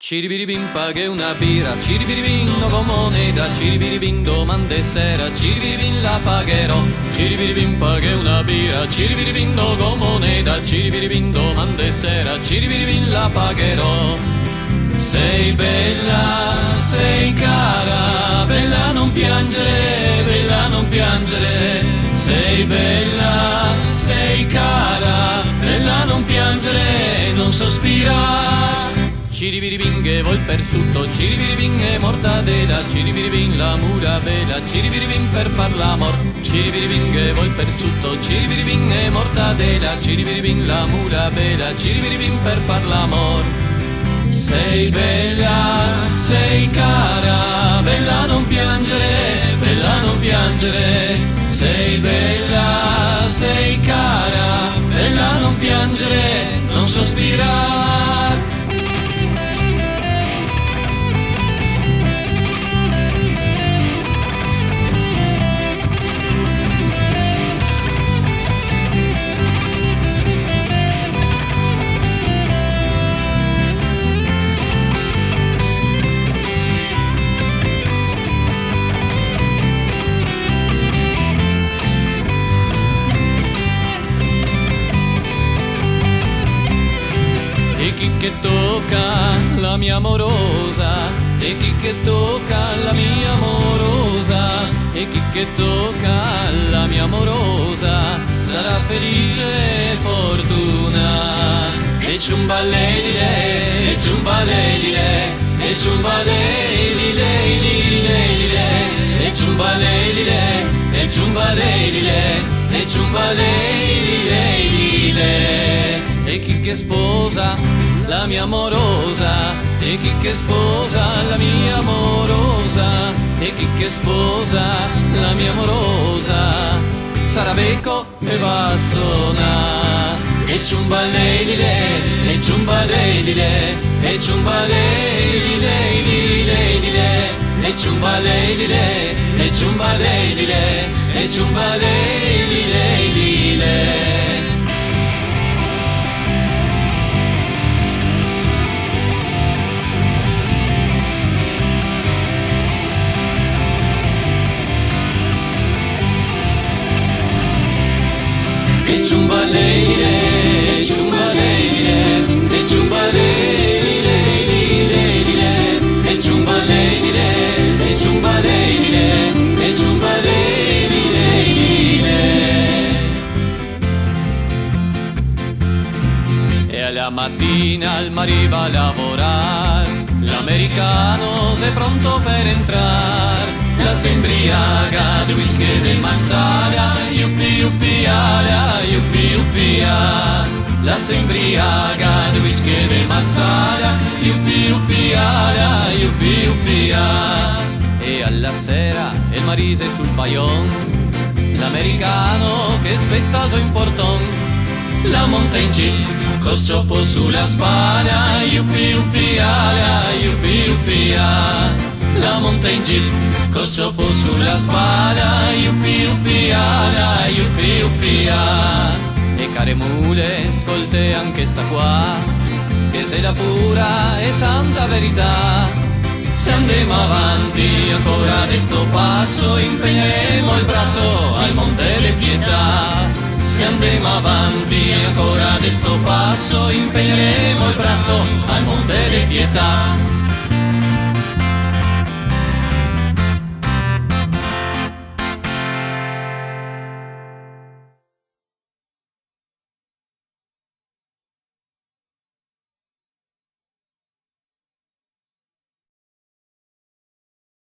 Ciribiribim paghe una birra, ciribiribim no con moneta, ciribiribim domande sera, ciribiribim la pagherò. Ciribiribim paghe una birra, ciribiribim no con moneta, ciribiribim domande sera, ciribiribim la pagherò. Sei bella, sei cara, bella non piangere, bella non piangere. Sei bella, sei cara, bella non piangere, non sospirare. Ciribiribing e vol per sutto, ciribiribing e mortadela, ciribiribing la mura bella, ciribiribing per far l'amor. Ciribiribing e vol per sutto, ciribiribing e mortadela, ciribiribing la mura bella, ciribiribing per far l'amor. Sei bella, sei cara, bella non piangere, bella non piangere. Sei bella, sei cara, bella non piangere, non sospirare. E chi che tocca la mia amorosa, e chi che tocca la mia amorosa, e chi che tocca la mia amorosa, sarà felice e fortuna. E ciumbalelile, e ciumbalelile, e ciumbalelile, e ciumbalelile, e ciumbalelile, e ciumbalelile. E chi che sposa la mia amorosa, e chi che sposa la mia amorosa, e chi che sposa la mia amorosa, sarà becco e bastona. E ciumbalelile, e ciumbalelile, e ciumbalelile, e ciumbalelile, e ciumbalelile, e ciumbalelile. E ciumbalelile, e ciumbalelile, e ciumbalelile, e ciumbalelile, e ciumbalelile, e ciumbalelile. E alla mattina il mari va a lavorare, l'americano è pronto per entrare. La si imbriaga di whisky e di marsala, yuppi yuppi ala, yuppi yuppi ala. La si imbriaga di whisky e di marsala, yuppi yuppi ala, yuppi yuppi ala. E alla sera il marise sul paion, l'americano che aspetta in porton. La monta in jeep, col cioppo sulla spalla, yuppi yuppi ala, yuppi yuppi ala. La monta in jeep, col cioppo sulla spalla, yuppi yuppi ala, yuppi yuppi ala. E care mule, ascolte anche sta qua, che se la pura e santa verità. Se andiamo avanti ancora di sto passo, impegneremo il braccio al monte di pietà. Se andiamo avanti ancora di sto passo, impegneremo il braccio al monte di pietà.